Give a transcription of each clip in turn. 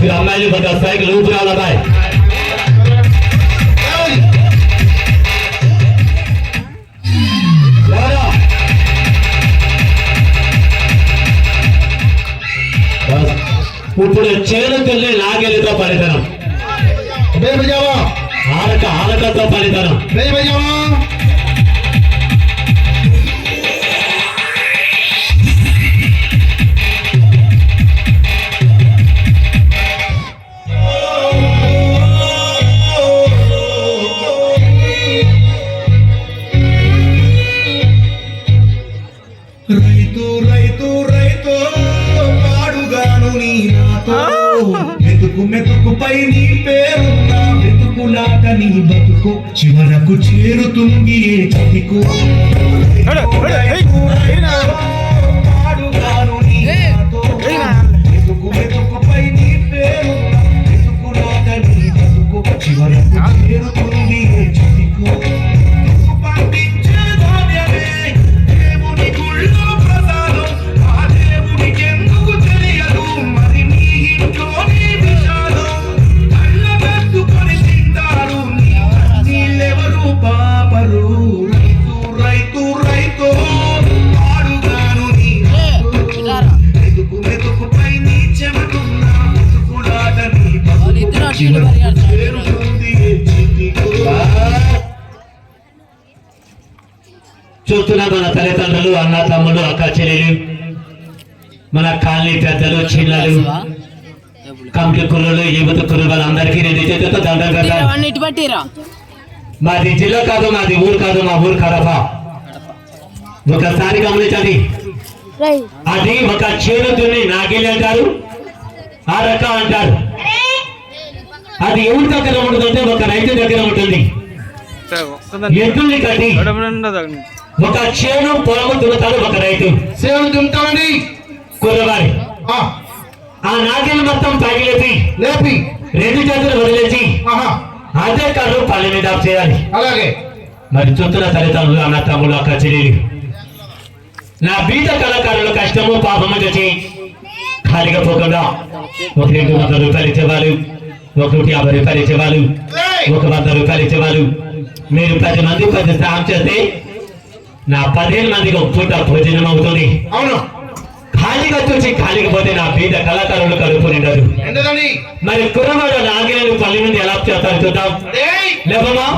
फिर अम्माइले बता साइकिल ऊपर आला भाई ఇప్పుడు చేనుకెళ్ళి నాగెలితో పనితనం ఆలకతో పనితనం రైతు రైతు రైతు పాడుగాను నీ నాతో మెతుకు మెతుకుపై నీ పేరున్న వెతుకులాట నీ బతుకు చివరకు చేరుతుంది ఏ చతికు పాడుగాను నీ నాతో మెతుకు మెతుకుపై నీ పేరున్న వెతుకులాట నీ బతుకు చివరకు చేరుతుంది ఏ చతికు చూస్తున్నా మన తల్లిదండ్రులు అన్న తమ్ముడు అక్క చెల్లెలు మన కాలనీ పెద్దలు చిన్నలు కమిటీ కుర్రలు యువత కుర్రలు వాళ్ళందరికీ నేను చేతితో దండం పెట్టాను. మాది జిల్లా కాదు, మాది ఊరు కాదు, మా ఊరు కడప. ఒకసారి గమనించండి, అది ఒక చేనుతుని నాగేలి అంటారు, ఆ రకం అంటారు. అది ఎవరి దగ్గర ఉంటుందంటే ఒక రైతు దగ్గర ఉంటుంది. ఎద్దుల్ని కట్టి ఒక చేను పొలము దున్నుతాడు ఒక రైతు. సేవలు దున్నుతామండి కుర్రవారి ఆ నాగేలు మొత్తం పగిలేపి లేపి రెండు చేతులు వదిలేసి అదే కర్రు పల్లె మీద చేయాలి. అలాగే మరి చూస్తున్న తల్లిదండ్రులు అన్న తమ్ముడు అక్క చెల్లెలు నా బీద కళాకారుల కష్టము పాపము చేసి ఖాళీగా పోకుండా ఒక 200 రూపాయలు ఇచ్చేవాళ్ళు, 150 రూపాయలు ఇచ్చేవాళ్ళు, 100 రూపాయలు ఇచ్చేవాళ్ళు. మీరు 10 మంది 10 సాయం చేస్తే నా 15 మందికి ఒక పూట భోజనం అవుతుంది. అవును, ఖాళీగా చూసి ఖాళీగా పోతే నా బీద కళాకారులు కడుపు నిండదు. మరి కుర్రవాడు నాగేలు పల్లె నుండి ఎలా చేస్తారు చూద్దాం. లేవమ్మా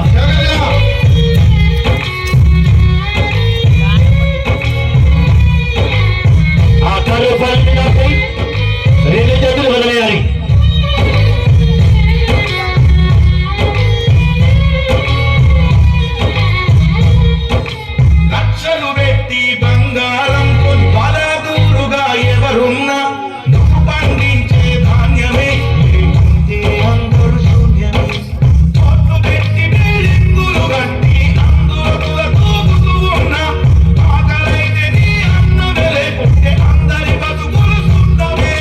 ఆ కర్రు పల్లె రెండు చేతులు వదిలేయాలి. లక్షలు పెట్టి బంగారం కొని బలదూరుగా ఎవరున్నా నువ్వు పండించే ధాన్యమే లేకుంటే అందరూ శూన్యమే. కోట్లు పెట్టి బిల్డింగులు కట్టి అందులో తూగుతూ ఉన్నా ఆకలైతే నీ అన్నమే లేకుంటే అందరి బతుకులు సున్నమే.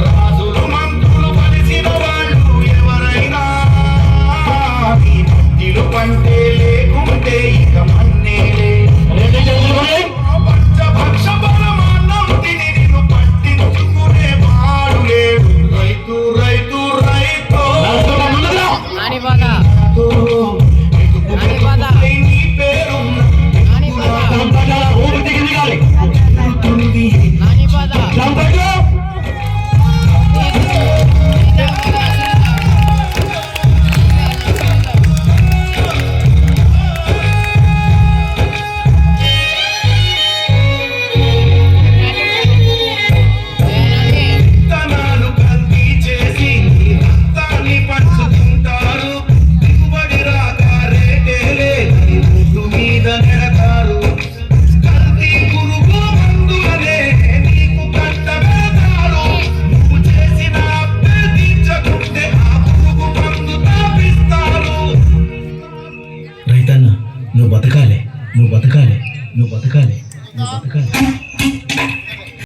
రాజులు మంత్రులు కలిసిన వాళ్ళు ఎవరైనా నీ మట్టిలు పంటే లేకుంటే ఇక మన్నేలే. రెండు చేతులు వదిలేయ్. పంచభక్ష బలమాన్నం తిని నిన్ను పట్టించుకునే వాడు లేడు. రైతు రైతు రైతు నడుస్తున్నా ముందుకు. వెతుకుపై నీ పేరున్న చంపగా ఊరు దిగి దిగాలి. గుర్తుంది చంపగా విత్తనాలు కల్తీ చేసి నీ రక్తాన్ని పంచుకుంటారు. దిగుబడి రాక రేటే లేదని రోడ్డు మీద నెడతారు. కల్తీ పురుగు మందులనే నీకు కట్టబెడతారు. నువ్వు చేసిన అప్పే తీర్చకుంటే ఆ పురుగు మందు తాపిస్తారు. రైతన్న నువ్వు బతకాలి, నువ్వు బతకాలి, నువ్వు బతకాలి, నువ్వు బతకాలి.